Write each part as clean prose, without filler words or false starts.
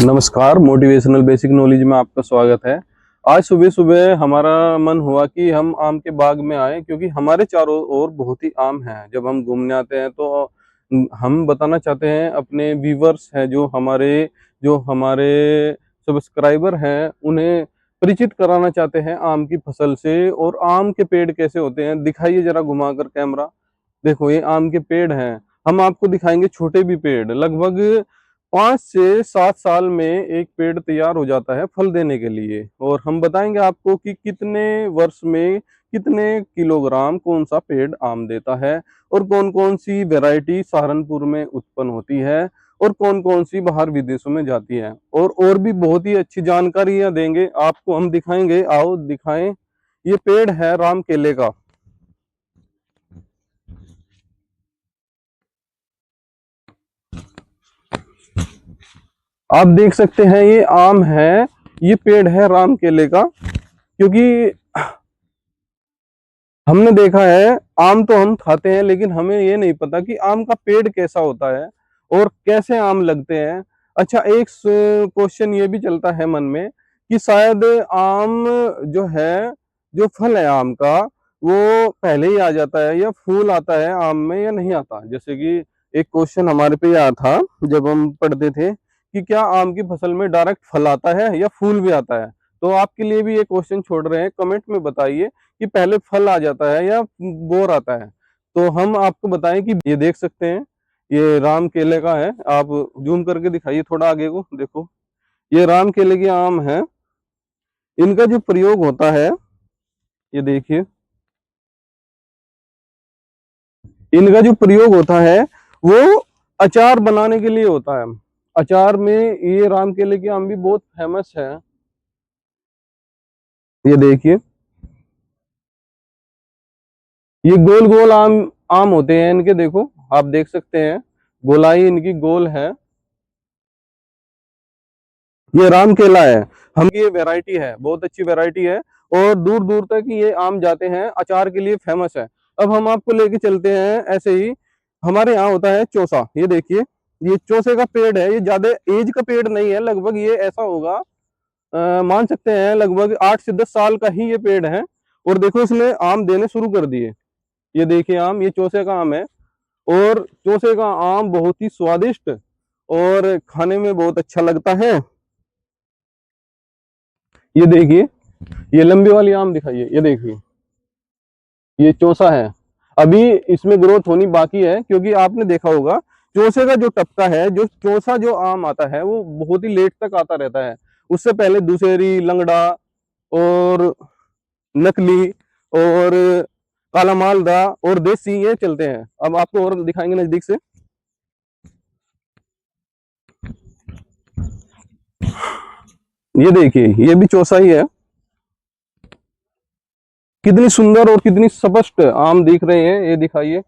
नमस्कार। Motivational basic knowledge में आपका स्वागत है। आज सुबह सुबह हमारा मन हुआ कि हम आम के बाग में आए, क्योंकि हमारे चारों ओर बहुत ही आम है। जब हम घूमने आते हैं तो हम बताना चाहते हैं अपने व्यूवर्स हैं, जो हमारे सब्सक्राइबर हैं, उन्हें परिचित कराना चाहते हैं आम की फसल से। और आम के पेड़ कैसे होते हैं, दिखाइए जरा घुमाकर कैमरा। देखो, ये आम के पेड़ हैं। हम आपको दिखाएंगे छोटे भी पेड़। लगभग 5 से 7 साल में एक पेड़ तैयार हो जाता है फल देने के लिए। और हम बताएंगे आपको कि कितने वर्ष में कितने किलोग्राम कौन सा पेड़ आम देता है, और कौन कौन सी वैरायटी सहारनपुर में उत्पन्न होती है, और कौन कौन सी बाहर विदेशों में जाती है। और भी बहुत ही अच्छी जानकारियां देंगे आपको, हम दिखाएंगे। आओ दिखाएं। ये पेड़ है राम केले का। आप देख सकते हैं ये आम है, ये पेड़ है राम केले का। क्योंकि हमने देखा है, आम तो हम खाते हैं, लेकिन हमें ये नहीं पता कि आम का पेड़ कैसा होता है और कैसे आम लगते हैं। अच्छा, एक क्वेश्चन ये भी चलता है मन में कि शायद आम जो है, जो फल है आम का, वो पहले ही आ जाता है या फूल आता है आम में या नहीं आता। जैसे कि एक क्वेश्चन हमारे पे आया था जब हम पढ़ते थे कि क्या आम की फसल में डायरेक्ट फल आता है या फूल भी आता है। तो आपके लिए भी ये क्वेश्चन छोड़ रहे हैं, कमेंट में बताइए कि पहले फल आ जाता है या बोर आता है। तो हम आपको बताएं कि ये देख सकते हैं, ये राम केले का है। आप जूम करके दिखाइए थोड़ा आगे को, देखो ये राम केले के आम है। इनका जो प्रयोग होता है, ये देखिए, इनका जो प्रयोग होता है वो अचार बनाने के लिए होता है। अचार में ये राम केले के आम भी बहुत फेमस है। ये देखिए, ये गोल गोल आम आम होते हैं इनके, देखो आप देख सकते हैं, गोलाई इनकी गोल है। ये राम केला है। हम ये वैरायटी है, बहुत अच्छी वैरायटी है, और दूर दूर तक ये आम जाते हैं, अचार के लिए फेमस है। अब हम आपको लेके चलते हैं ऐसे ही। हमारे यहाँ होता है चौसा। ये देखिए, ये चौसे का पेड़ है। ये ज्यादा एज का पेड़ नहीं है, लगभग ये ऐसा होगा, मान सकते हैं लगभग 8 से 10 साल का ही ये पेड़ है। और देखो इसने आम देने शुरू कर दिए। ये देखिए आम, ये चौसे का आम है। और चौसे का आम बहुत ही स्वादिष्ट और खाने में बहुत अच्छा लगता है। ये देखिए, ये लंबी वाली आम दिखाइए। ये देखिए, ये चौसा है। अभी इसमें ग्रोथ होनी बाकी है, क्योंकि आपने देखा होगा चौसे का जो टपका है, जो चौसा जो आम आता है वो बहुत ही लेट तक आता रहता है। उससे पहले दुशेरी, लंगड़ा और नकली और काला मालदा और देसी ये चलते हैं। अब आपको और दिखाएंगे नजदीक से। ये देखिए, ये भी चौसा ही है। कितनी सुंदर और कितनी स्पष्ट आम दिख रहे हैं, ये दिखाइए।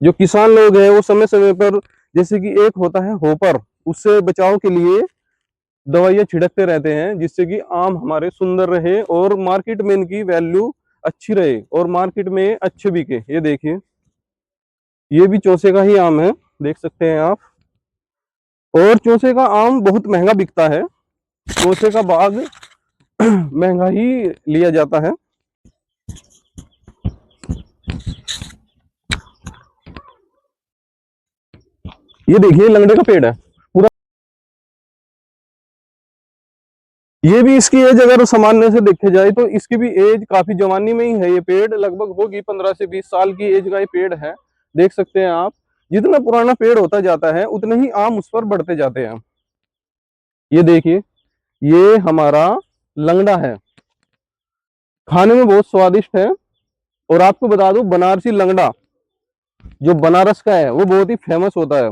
जो किसान लोग हैं वो समय समय पर, जैसे कि एक होता है होपर, उससे बचाव के लिए दवाइयाँ छिड़कते रहते हैं, जिससे कि आम हमारे सुंदर रहे और मार्केट में इनकी वैल्यू अच्छी रहे और मार्केट में अच्छे बिके। ये देखिए, ये भी चौसे का ही आम है, देख सकते हैं आप। और चौसे का आम बहुत महंगा बिकता है। चौसे का बाग महंगा ही लिया जाता है। ये देखिए, लंगड़े का पेड़ है पूरा। ये भी, इसकी एज अगर सामान्य से देखे जाए तो इसकी भी एज काफी जवानी में ही है। ये पेड़ लगभग होगी 15 से 20 साल की एज का ये पेड़ है। देख सकते हैं आप, जितना पुराना पेड़ होता जाता है उतने ही आम उस पर बढ़ते जाते हैं। ये देखिए, ये हमारा लंगड़ा है, खाने में बहुत स्वादिष्ट है। और आपको बता दूं, बनारसी लंगड़ा जो बनारस का है वो बहुत ही फेमस होता है,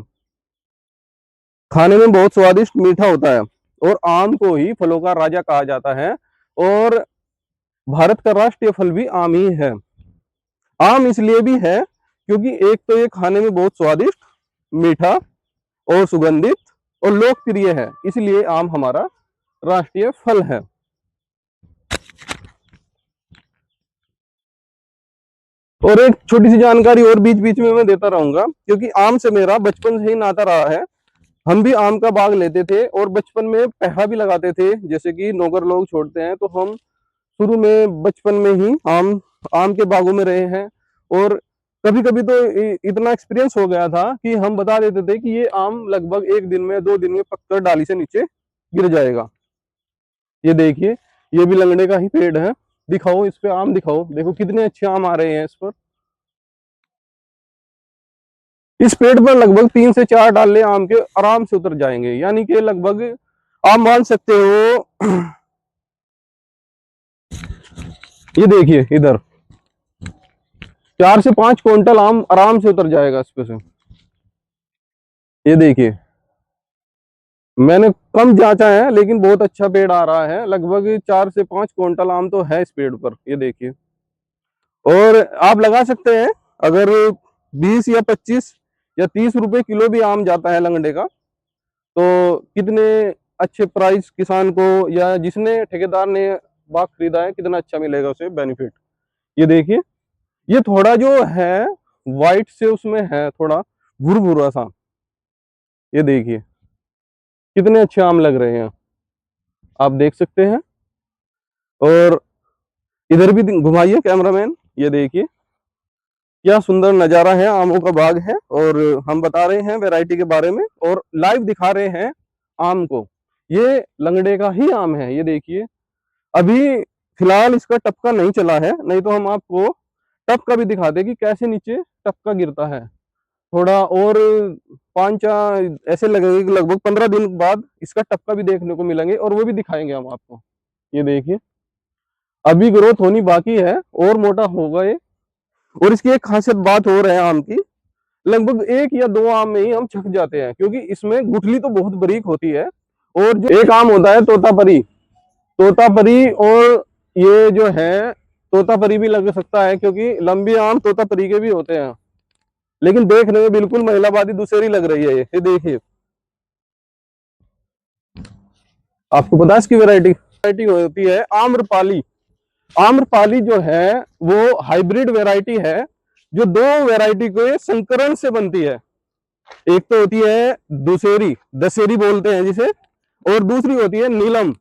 खाने में बहुत स्वादिष्ट मीठा होता है। और आम को ही फलों का राजा कहा जाता है। और भारत का राष्ट्रीय फल भी आम ही है। आम इसलिए भी है क्योंकि एक तो ये खाने में बहुत स्वादिष्ट, मीठा और सुगंधित और लोकप्रिय है, इसलिए आम हमारा राष्ट्रीय फल है। और एक छोटी सी जानकारी और बीच बीच में मैं देता रहूंगा, क्योंकि आम से मेरा बचपन से ही नाता रहा है। हम भी आम का बाग लेते थे और बचपन में पहरा भी लगाते थे, जैसे कि नौकर लोग छोड़ते हैं, तो हम शुरू में बचपन में ही आम आम के बागों में रहे हैं। और कभी कभी तो इतना एक्सपीरियंस हो गया था कि हम बता देते थे कि ये आम लगभग 1 दिन में 2 दिन में पककर डाली से नीचे गिर जाएगा। ये देखिए, ये भी लंगड़े का ही पेड़ है। दिखाओ इस पे आम, दिखाओ, देखो कितने अच्छे आम आ रहे हैं इस पर। इस पेड़ पर लगभग 3 से 4 डाले आम के आराम से उतर जाएंगे, यानी कि लगभग आप मान सकते हो। ये देखिए इधर 4 से 5 क्विंटल आम आराम से उतर जाएगा इस पे से। ये देखिए, मैंने कम जांचा है लेकिन बहुत अच्छा पेड़ आ रहा है, लगभग 4 से 5 क्विंटल आम तो है इस पेड़ पर। ये देखिए, और आप लगा सकते हैं, अगर 20 या 25 या 30 रुपए किलो भी आम जाता है लंगड़े का, तो कितने अच्छे प्राइस किसान को या जिसने ठेकेदार ने बाग खरीदा है, कितना अच्छा मिलेगा उसे बेनिफिट। ये देखिए, ये थोड़ा जो है वाइट से उसमें है थोड़ा भुरभुरा सा। ये देखिए कितने अच्छे आम लग रहे हैं, आप देख सकते हैं। और इधर भी घुमाइए कैमरामैन, ये देखिए क्या सुंदर नजारा है, आमों का बाग है। और हम बता रहे हैं वैरायटी के बारे में और लाइव दिखा रहे हैं आम को। ये लंगड़े का ही आम है। ये देखिए, अभी फिलहाल इसका टपका नहीं चला है, नहीं तो हम आपको टपका भी दिखाते कि कैसे नीचे टपका गिरता है। थोड़ा और 5 ऐसे लगेगा कि लगभग 15 दिन बाद इसका टपका भी देखने को मिलेंगे, और वो भी दिखाएंगे हम आपको। ये देखिए, अभी ग्रोथ होनी बाकी है और मोटा होगा ये। और इसकी एक खासियत बात और है आम की, लगभग 1 या 2 आम में ही हम छक जाते हैं, क्योंकि इसमें गुठली तो बहुत बारीक होती है। और जो एक आम होता है तोतापरी, तोतापरी, और ये जो है तोतापरी भी लग सकता है, क्योंकि लंबी आम तोतापरी के भी होते हैं, लेकिन देखने में बिल्कुल महिलावादी दूसरी लग रही है। ये देखिए, आपको पता है इसकी वैरायटी वैरायटी होती है आम्रपाली। आम्रपाली जो है वो हाइब्रिड वैरायटी है, जो 2 वैरायटी के संकरण से बनती है। एक तो होती है दुसेरी, दशेरी बोलते हैं जिसे, और दूसरी होती है नीलम।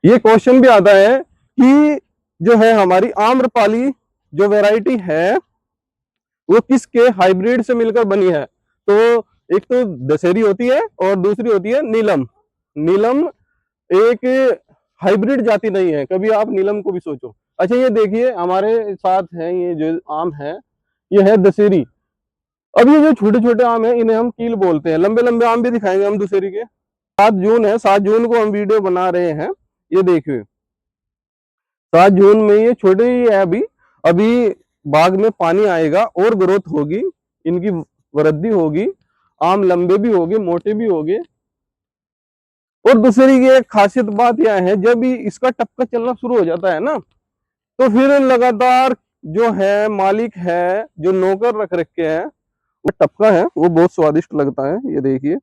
ये क्वेश्चन भी आता है कि जो है हमारी आम्रपाली जो वैरायटी है वो किसके हाइब्रिड से मिलकर बनी है। तो एक तो दशहरी होती है और दूसरी होती है नीलम। नीलम एक हाइब्रिड जाति नहीं है, कभी आप नीलम को भी सोचो। अच्छा, ये देखिए हमारे साथ है, ये जो आम है ये है दशहरी। अब ये जो छोटे छोटे आम है इन्हें हम कील बोलते हैं। लंबे लंबे आम भी दिखाएंगे हम दशहरी के। 7 जून है, 7 जून को हम वीडियो बना रहे हैं। ये देखिए 7 जून में ये छोटे ही है अभी। अभी बाग में पानी आएगा और ग्रोथ होगी, इनकी वृद्धि होगी, आम लंबे भी होंगे, मोटे भी होंगे। और दूसरी की एक खासियत बात यह है, जब भी इसका टपका चलना शुरू हो जाता है ना, तो फिर लगातार जो है मालिक है, जो नौकर रख रखे हैं, वो टपका है वो बहुत स्वादिष्ट लगता है। ये देखिए,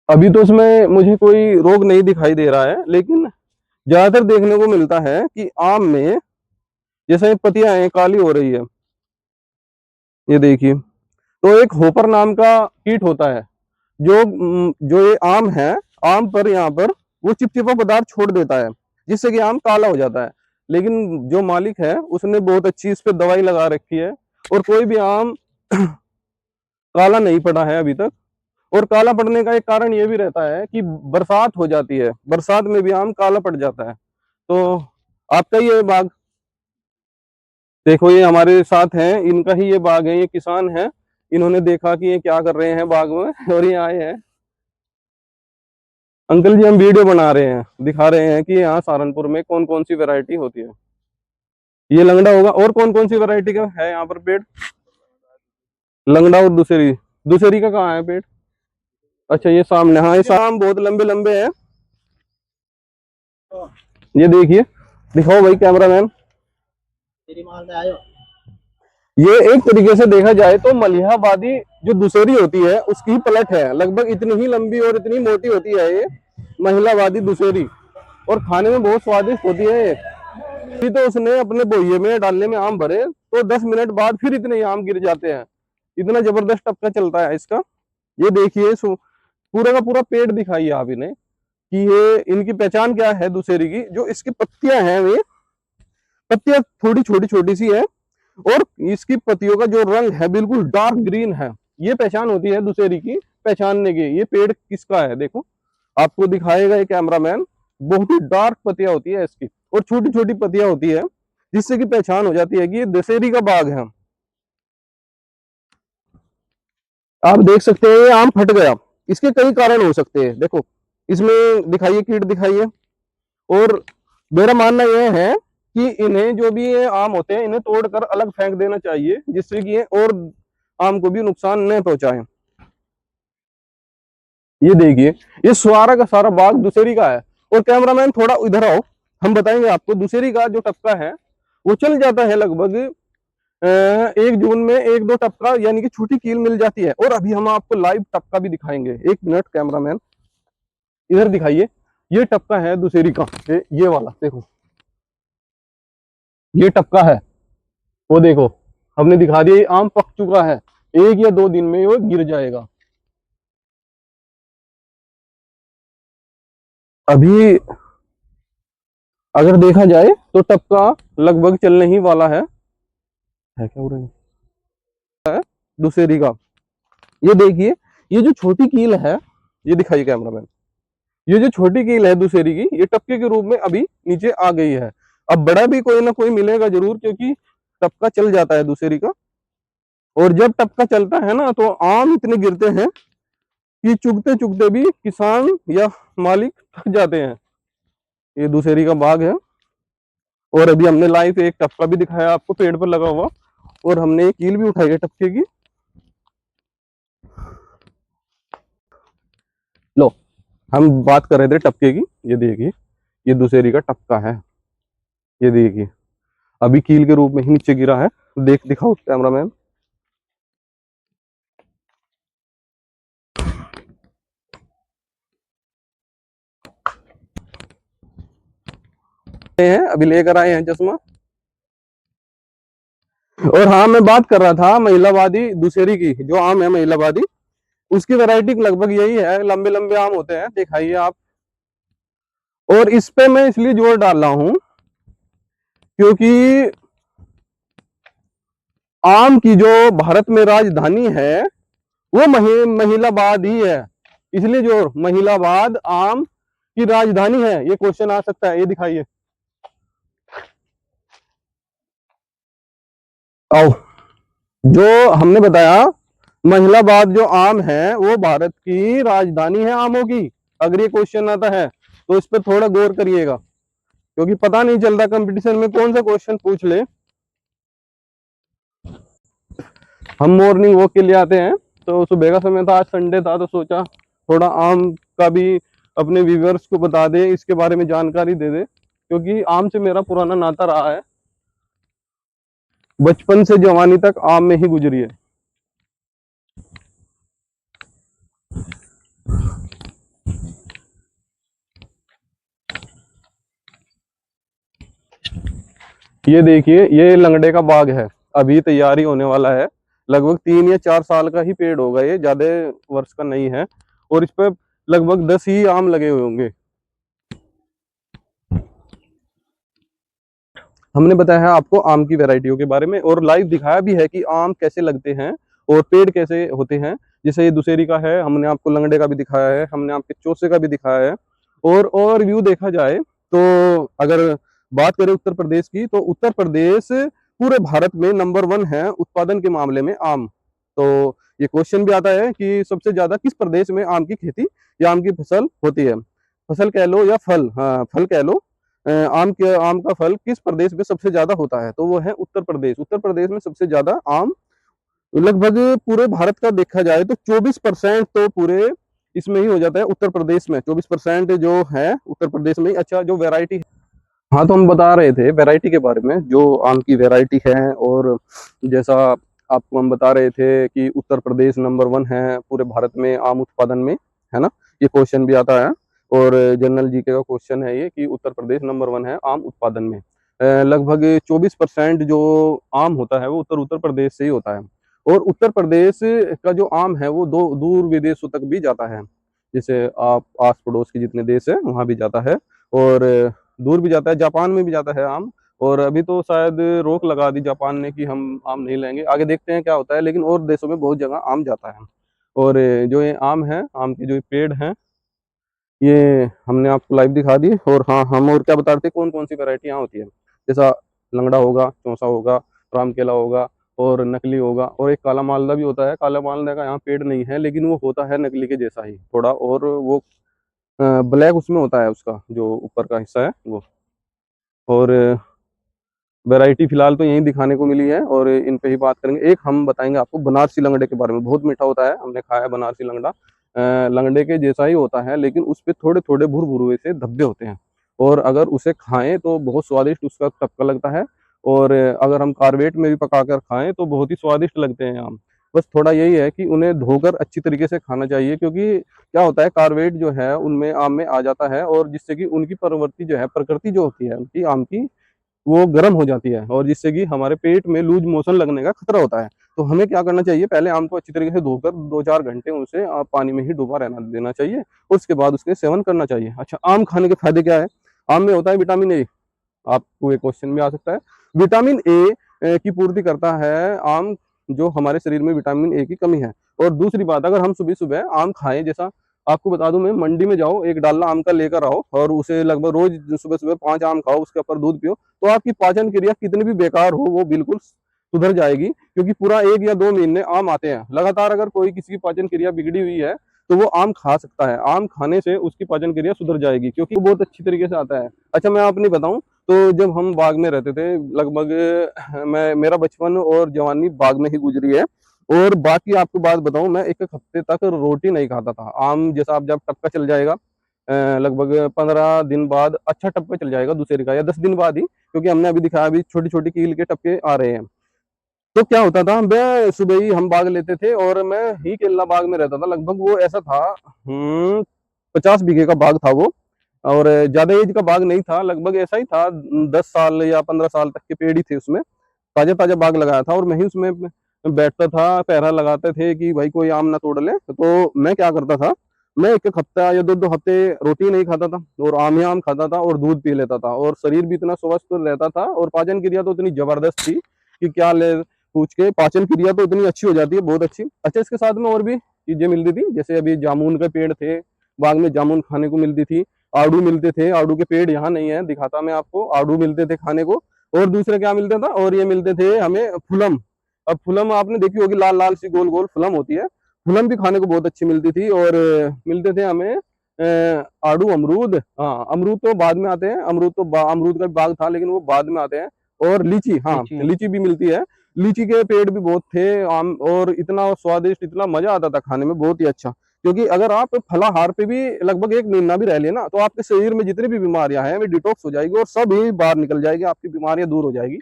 अभी तो उसमें मुझे कोई रोग नहीं दिखाई दे रहा है, लेकिन ज्यादातर देखने को मिलता है कि आम में जैसे पत्तियां हैं काली हो रही है। ये देखिए, तो एक होपर नाम का कीट होता है, जो ये आम है, आम पर यहाँ पर वो चिपचिपा पदार्थ छोड़ देता है, जिससे कि आम काला हो जाता है। लेकिन जो मालिक है उसने बहुत अच्छी इस पे दवाई लगा रखी है, और कोई भी आम काला नहीं पड़ा है अभी तक। और काला पड़ने का एक कारण ये भी रहता है कि बरसात हो जाती है, बरसात में भी आम काला पड़ जाता है। तो आपका ये बाग देखो, ये हमारे साथ हैं, इनका ही ये बाग है, ये किसान है। इन्होंने देखा कि ये क्या कर रहे हैं बाग में और ये आए हैं। अंकल जी, हम वीडियो बना रहे हैं, दिखा रहे हैं कि यहाँ सहारनपुर में कौन कौन सी वैरायटी होती है। ये लंगड़ा होगा, और कौन कौन सी वैरायटी का है यहाँ पर पेड़? लंगड़ा और दूसरी, दूसरी का कहाँ है पेड़? अच्छा, ये सामने, हाँ ये साम बहुत लंबे लंबे हैं। ये देखिए, दिखाओ भाई कैमरामैन। ये एक तरीके से देखा जाए तो मलिहाबादी जो दूसरी होती है उसकी ही पलट है, लगभग इतनी ही लंबी और इतनी मोटी होती है ये महिलावादी दूसरी, और खाने में बहुत स्वादिष्ट होती है ये। फिर तो उसने अपने बोइये में डालने में आम भरे तो 10 मिनट बाद फिर इतने आम गिर जाते हैं। इतना जबरदस्त टपका चलता है इसका। ये देखिए, पूरा का पूरा पेड़ दिखाइए आप इन्हें कि ये इनकी पहचान क्या है दुशेरी की। जो इसकी पत्तियां हैं, वे पत्तियां थोड़ी छोटी छोटी सी है और इसकी पत्तियों का जो रंग है बिल्कुल डार्क ग्रीन है। ये पहचान होती है दुशेरी की, पहचानने की। ये पेड़ किसका है देखो, आपको दिखाएगा ये कैमरामैन। बहुत ही डार्क पत्तियां होती है इसकी और छोटी छोटी पत्तियां होती है, जिससे कि पहचान हो जाती है कि ये दशहरी का बाग है। आप देख सकते हैं ये आम फट गया, इसके कई कारण हो सकते हैं। देखो इसमें दिखाइए, कीट दिखाइए। और मेरा मानना यह है कि इन्हें, जो भी ये आम होते हैं, इन्हें तोड़कर अलग फेंक देना चाहिए, जिससे कि ये और आम को भी नुकसान न पहुंचाए। ये देखिए, ये सारा का सारा बाग दुशेरी का है। और कैमरामैन थोड़ा इधर आओ, हम बताएंगे आपको दुशेरी का जो टपका है वो चल जाता है लगभग 1 जून में 1-2 टपका, यानी कि छोटी कील मिल जाती है। और अभी हम आपको लाइव टपका भी दिखाएंगे। 1 मिनट कैमरामैन, इधर दिखाइए। ये टपका है दुशेरी का, ये वाला देखो, ये टपका है। वो देखो, हमने दिखा दिया, ये आम पक चुका है, 1 या 2 दिन में वो गिर जाएगा। अभी अगर देखा जाए तो टपका लगभग चलने ही वाला है क्या उरे दुशेरी का। ये देखिए, ये जो छोटी कील है, ये दिखाइए कैमरामैन। ये जो छोटी कील है दुशेरी की, ये टपके के रूप में अभी नीचे आ गई है। अब बड़ा भी कोई ना कोई मिलेगा जरूर, क्योंकि टपका चल जाता है दुशेरी का। और जब टपका चलता है ना, तो आम इतने गिरते हैं कि चुगते चुगते भी किसान या मालिक थक जाते हैं। ये दुशेरी का बाग है। और अभी हमने लाइव एक टपका भी दिखाया आपको, पेड़ पर लगा हुआ। और हमने एक कील भी उठाई है टपके की। लो, हम बात कर रहे थे टपके की। ये देखिए, ये दुशेरी का टपका है। ये देखिए, अभी कील के रूप में ही नीचे गिरा है। दिखाओ कैमरामैन। अभी लेकर आए हैं चश्मा। और हाँ, मैं बात कर रहा था महिलावादी दुशेरी की। जो आम है महिलावादी, उसकी वैरायटी लगभग यही है, लंबे लंबे आम होते हैं, दिखाइए आप। और इस पे मैं इसलिए जोर डाल रहा हूं क्योंकि आम की जो भारत में राजधानी है वो महिलाबाद ही है। इसलिए जो महिलाबाद आम की राजधानी है, ये क्वेश्चन आ सकता है। ये दिखाइए, आओ। जो हमने बताया, महिलाबाद जो आम है वो भारत की राजधानी है आमों की। अगर ये क्वेश्चन आता है तो इस पर थोड़ा गौर करिएगा, क्योंकि पता नहीं चलता कंपटीशन में कौन सा क्वेश्चन पूछ ले। हम मॉर्निंग वॉक के लिए आते हैं, तो सुबह का समय था, आज संडे था, तो सोचा थोड़ा आम का भी अपने व्यूअर्स को बता दे, इसके बारे में जानकारी दे दे, क्योंकि आम से मेरा पुराना नाता रहा है। बचपन से जवानी तक आम में ही गुजरी है। ये देखिए, ये लंगड़े का बाग है, अभी तैयारी होने वाला है। लगभग 3 या 4 साल का ही पेड़ होगा, ये ज्यादा वर्ष का नहीं है। और इस पे लगभग 10 ही आम लगे हुए होंगे। हमने बताया है आपको आम की वैरायटियों के बारे में, और लाइव दिखाया भी है कि आम कैसे लगते हैं और पेड़ कैसे होते हैं। जैसे ये दुशेरी का है, हमने आपको लंगड़े का भी दिखाया है, हमने आपके चौसे का भी दिखाया है। और ओवरव्यू देखा जाए तो अगर बात करें उत्तर प्रदेश की, तो उत्तर प्रदेश पूरे भारत में नंबर 1 है उत्पादन के मामले में आम। तो ये क्वेश्चन भी आता है कि सबसे ज्यादा किस प्रदेश में आम की खेती या आम की फसल होती है। फसल कह लो या फल, हाँ फल कह लो। आम का फल किस प्रदेश में सबसे ज्यादा होता है, तो वो है उत्तर प्रदेश। उत्तर प्रदेश में सबसे ज्यादा आम, लगभग पूरे भारत का देखा जाए तो 24% तो पूरे इसमें ही हो जाता है उत्तर प्रदेश में। 24% जो है उत्तर प्रदेश में ही। अच्छा, जो वैरायटी, हाँ तो हम बता रहे थे वैरायटी के बारे में, जो आम की वैरायटी है। और जैसा आपको हम बता रहे थे कि उत्तर प्रदेश नंबर 1 है पूरे भारत में आम उत्पादन में, है ना। ये क्वेश्चन भी आता है, और जनरल जीके का क्वेश्चन है ये, कि उत्तर प्रदेश नंबर 1 है आम उत्पादन में। लगभग 24% जो आम होता है वो उत्तर उत्तर प्रदेश से ही होता है। और उत्तर प्रदेश का जो आम है वो दूर विदेशों तक भी जाता है। जैसे आप आस पड़ोस के जितने देश है वहाँ भी जाता है, और दूर भी जाता है, जापान में भी जाता है आम। और अभी तो शायद रोक लगा दी जापान ने कि हम आम नहीं लेंगे, आगे देखते हैं क्या होता है, लेकिन और देशों में बहुत जगह आम जाता है। और जो ये आम है, आम के जो पेड़ हैं, ये हमने आपको लाइव दिखा दी। और हाँ, हम और क्या बता रहे थे, कौन कौन सी वैरायटी यहाँ होती है। जैसा लंगड़ा होगा, चौसा होगा, राम केला होगा, और नकली होगा, और एक काला मालदा भी होता है। काला मालदा का यहाँ पेड़ नहीं है, लेकिन वो होता है नकली के जैसा ही थोड़ा, और वो ब्लैक उसमें होता है, उसका जो ऊपर का हिस्सा है वो। और वैरायटी फिलहाल तो यही दिखाने को मिली है, और इन पे ही बात करेंगे। एक हम बताएंगे आपको बनारसी लंगड़े के बारे में, बहुत मीठा होता है, हमने खाया है बनारसी लंगड़ा। लंगड़े के जैसा ही होता है, लेकिन उस पे थोड़े थोड़े भुरभुरे से धब्बे होते हैं, और अगर उसे खाएं तो बहुत स्वादिष्ट उसका टपका लगता है। और अगर हम कार्बेट में भी पका कर खाएं तो बहुत ही स्वादिष्ट लगते हैं आम। बस थोड़ा यही है कि उन्हें धोकर अच्छी तरीके से खाना चाहिए, क्योंकि क्या होता है, कार्बेट जो है उनमें आम में आ जाता है, और जिससे कि उनकी प्रवृत्ति जो है, प्रकृति जो होती है उनकी आम की, वो गर्म हो जाती है, और जिससे कि हमारे पेट में लूज मोशन लगने का खतरा होता है। तो हमें क्या करना चाहिए, पहले आम को अच्छी तरीके से धोकर 2-4 घंटे उसे पानी में ही डूबा रहना देना चाहिए, उसके बाद उसके सेवन करना चाहिए। अच्छा, आम खाने के फायदे क्या है। आम में होता है विटामिन ए। आपको एक क्वेश्चन भी आ सकता है, विटामिन ए की पूर्ति करता है आम, जो हमारे शरीर में विटामिन ए की कमी है। और दूसरी बात, अगर हम सुबह सुबह आम खाएं, जैसा आपको बता दूं, मैं मंडी में जाओ, एक डाला आम का लेकर आओ, और उसे लगभग रोज सुबह सुबह 5 आम खाओ, उसके ऊपर दूध पियो, तो आपकी पाचन क्रिया कितनी भी बेकार हो वो बिल्कुल सुधर जाएगी। क्योंकि पूरा 1 या 2 महीने आम आते हैं लगातार। अगर कोई किसी की पाचन क्रिया बिगड़ी हुई है तो वो आम खा सकता है, आम खाने से उसकी पाचन क्रिया सुधर जाएगी, क्योंकि वो बहुत अच्छी तरीके से आता है। अच्छा, मैं अपनी बताऊं तो जब हम बाग में रहते थे, लगभग मैं मेरा बचपन और जवानी बाग में ही गुजरी है। और बाकी आपको बात बताऊं, मैं एक हफ्ते तक रोटी नहीं खाता था। आम जैसा आप जब टपका चल जाएगा, लगभग 15 दिन बाद अच्छा टपका चल जाएगा दूसरे का, या 10 दिन बाद ही, क्योंकि हमने अभी दिखाया, अभी छोटी छोटी कील के टपके आ रहे हैं। तो क्या होता था, मैं सुबह ही हम बाग लेते थे, और मैं ही केला बाग में रहता था। लगभग वो ऐसा था, 50 बीघे का बाग था वो, और ज्यादा एज का बाग नहीं था, लगभग ऐसा ही था, 10 साल या 15 साल तक के पेड़ ही थे उसमें। ताजा ताजा बाग लगाया था, और मैं ही उसमें बैठता था, पहरा लगाते थे कि भाई कोई आम ना तोड़ ले। तो मैं क्या करता था, मैं एक हफ्ता या 2-2 हफ्ते रोटी नहीं खाता था, और आम ही आम खाता था, और दूध पी लेता था, और शरीर भी इतना स्वस्थ रहता था, और पाचन क्रिया तो इतनी जबरदस्त थी कि क्या ले पूछ के। पाचन क्रिया तो इतनी अच्छी हो जाती है, बहुत अच्छी। अच्छा, इसके साथ में और भी चीजें मिलती थी, जैसे अभी जामुन के पेड़ थे, बाग में जामुन खाने को मिलती थी, आड़ू मिलते थे। आड़ू के पेड़ यहाँ नहीं है, दिखाता मैं आपको, आड़ू मिलते थे खाने को। और दूसरे क्या मिलता था, और ये मिलते थे हमें फुलम। अब फुलम आपने देखी होगी, लाल लाल सी गोल गोल फुलम होती है, फुलम भी खाने को बहुत अच्छी मिलती थी। और मिलते थे हमें आड़ू, अमरूद। हाँ, अमरूद तो बाद में आते हैं, अमरूद तो अमरूद का भी बाग था, लेकिन वो बाद में आते हैं। और लीची, हाँ लीची। लीची भी मिलती है। लीची के पेड़ भी बहुत थे, आम, और इतना स्वादिष्ट, इतना मजा आता था खाने में, बहुत ही अच्छा। क्योंकि अगर आप फलाहार पे भी लगभग 1 महीना भी रह लेना, तो आपके शरीर में जितनी भी बीमारियां हैं वे डिटॉक्स हो जाएगी, और सब ही बाहर निकल जाएगी, आपकी बीमारियां दूर हो जाएगी,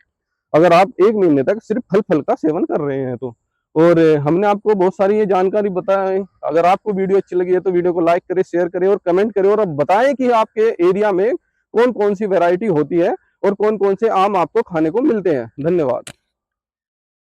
अगर आप 1 महीने तक सिर्फ फल फल का सेवन कर रहे हैं तो। और हमने आपको बहुत सारी ये जानकारी बताई। अगर आपको वीडियो अच्छी लगी है तो वीडियो को लाइक करें, शेयर करें, और कमेंट करें, और अब बताएं कि आपके एरिया में कौन कौन सी वैरायटी होती है, और कौन कौन से आम आपको खाने को मिलते हैं। धन्यवाद।